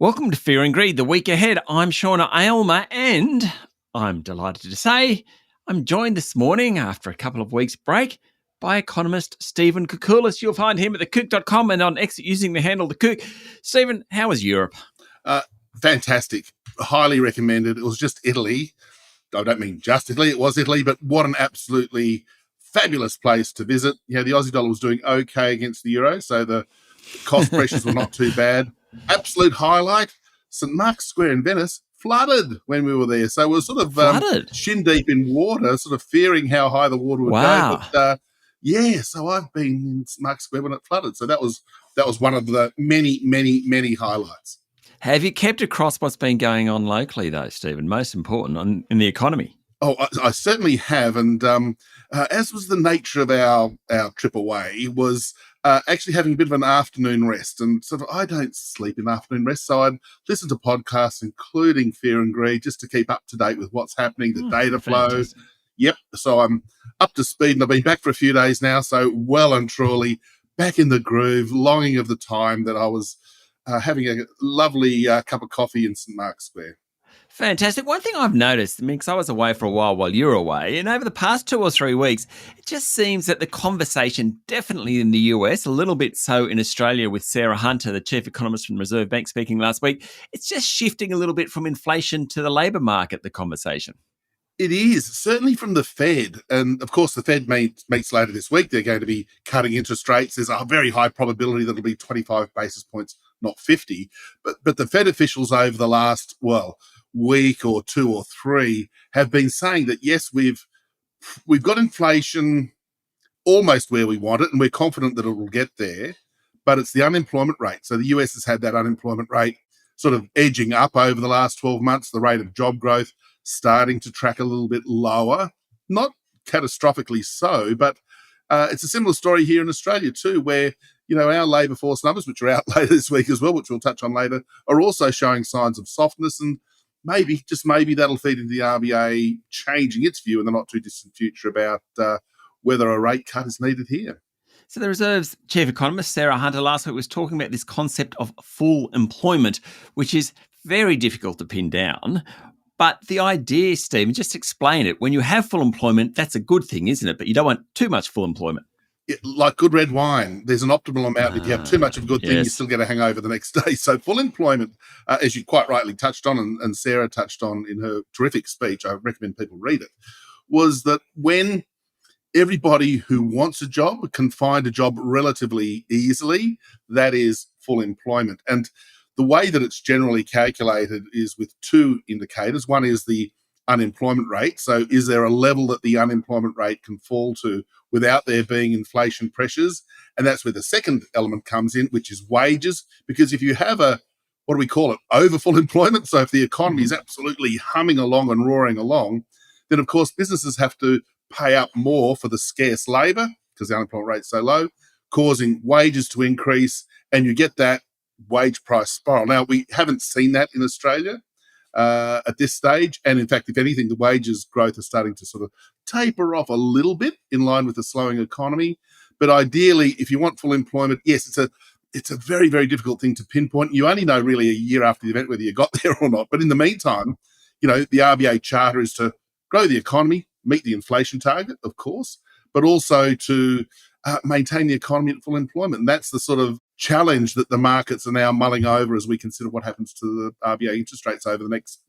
Welcome to Fear and Greed, the week ahead. I'm Shauna Aylmer, and I'm delighted to say I'm joined this morning after a couple of weeks' break by economist Stephen Koukoulas. You'll find him at thekook.com and on X using the handle thekook. Stephen, how was Europe? Fantastic. Highly recommended. It was just Italy. I don't mean just Italy. It was Italy, but what an absolutely fabulous place to visit. Yeah, the Aussie dollar was doing okay against the euro, so the cost pressures were not too bad. Absolute highlight, St. Mark's Square in Venice flooded when we were there. So we were sort of shin deep in water, sort of fearing how high the water would go. But so I've been in St. Mark's Square when it flooded. So that was one of the many highlights. Have you kept across what's been going on locally, though, Stephen? Most important in the economy. Oh, I certainly have. And as was the nature of our trip away, was actually having a bit of an afternoon rest. And sort of, I don't sleep in afternoon rest, so I'd listen to podcasts, including Fear and Greed, just to keep up to date with what's happening, the data flow. Fantastic. Yep. So I'm up to speed, and I've been back for a few days now, so well and truly back in the groove, longing of the time that I was having a lovely cup of coffee in St. Mark's Square. Fantastic. One thing I've noticed, because I was away for a while you were away, and over the past 2 or 3 weeks, it just seems that the conversation, definitely in the US, a little bit so in Australia with Sarah Hunter, the chief economist from the Reserve Bank, speaking last week, it's just shifting a little bit from inflation to the labour market, the conversation. It is, certainly from the Fed. And, of course, the Fed meets later this week. They're going to be cutting interest rates. There's a very high probability that it'll be 25 basis points, not 50. But the Fed officials over the last, week or 2 or 3 have been saying that, yes, we've got inflation almost where we want it, and we're confident that it will get there, but it's the unemployment rate. So the US has had that unemployment rate sort of edging up over the last 12 months, the rate of job growth starting to track a little bit lower, not catastrophically so, but it's a similar story here in Australia too, where our labour force numbers, which are out later this week as well, which we'll touch on later, are also showing signs of softness, and maybe, just maybe, that'll feed into the RBA changing its view in the not-too-distant future about whether a rate cut is needed here. So the Reserve's chief economist, Sarah Hunter, last week was talking about this concept of full employment, which is very difficult to pin down. But the idea, Stephen, just explain it. When you have full employment, that's a good thing, isn't it? But you don't want too much full employment. Like good red wine, there's an optimal amount. If you have too much of a good thing, you still get a hangover the next day. So full employment, as you quite rightly touched on, and Sarah touched on in her terrific speech, I recommend people read it, was that when everybody who wants a job can find a job relatively easily, that is full employment. And the way that it's generally calculated is with 2 indicators. One is the unemployment rate. So is there a level that the unemployment rate can fall to without there being inflation pressures? And that's where the second element comes in, which is wages. Because if you have over full employment, so if the economy is absolutely humming along and roaring along, then of course businesses have to pay up more for the scarce labour because the unemployment rate's so low, causing wages to increase, and you get that wage price spiral. Now, we haven't seen that in Australia at this stage. And in fact, if anything, the wages growth is starting to sort of taper off a little bit in line with the slowing economy. But ideally, if you want full employment, yes, it's a very, very difficult thing to pinpoint. You only know really a year after the event whether you got there or not. But in the meantime, the RBA charter is to grow the economy, meet the inflation target, of course, but also to maintain the economy at full employment. And that's the sort of challenge that the markets are now mulling over as we consider what happens to the RBA interest rates over the next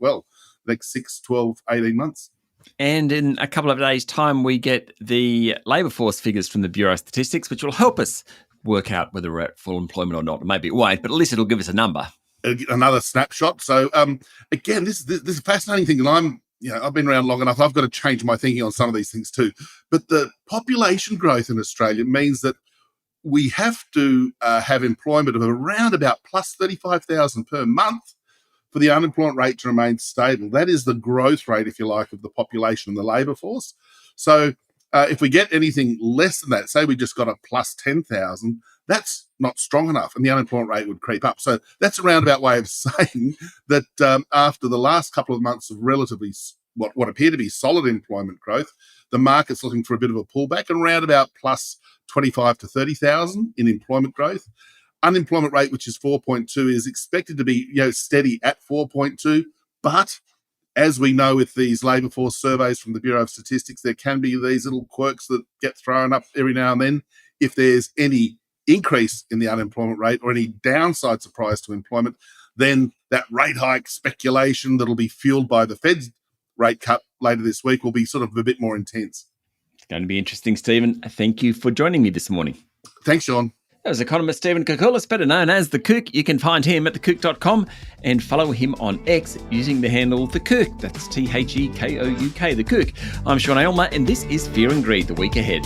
6, 12, 18 months. And in a couple of days' time, we get the labour force figures from the Bureau of Statistics, which will help us work out whether we're at full employment or not. Maybe it won't, but at least it'll give us a number. Another snapshot. So, again, this is a fascinating thing, and I've been around long enough. I've got to change my thinking on some of these things too. But the population growth in Australia means that we have to have employment of around about plus 35,000 per month for the unemployment rate to remain stable. That is the growth rate, if you like, of the population and the labour force. So if we get anything less than that, say we just got a plus 10,000, that's not strong enough, and the unemployment rate would creep up. So that's a roundabout way of saying that after the last couple of months of relatively what appear to be solid employment growth, the market's looking for a bit of a pullback and around about plus 25 to 30,000 in employment growth. unemployment rate, which is 4.2, is expected to be steady at 4.2. But as we know with these labour force surveys from the Bureau of Statistics, there can be these little quirks that get thrown up every now and then. If there's any increase in the unemployment rate or any downside surprise to employment, then that rate hike speculation that'll be fueled by the Fed's rate cut later this week will be sort of a bit more intense. It's going to be interesting, Stephen. Thank you for joining me this morning. Thanks, Sean. That was economist Stephen Koukoulas, better known as The Kook. You can find him at thekook.com and follow him on X using the handle The Kook. That's THEKOUK, The Kook. I'm Sean Aylmer, and this is Fear and Greed, the week ahead.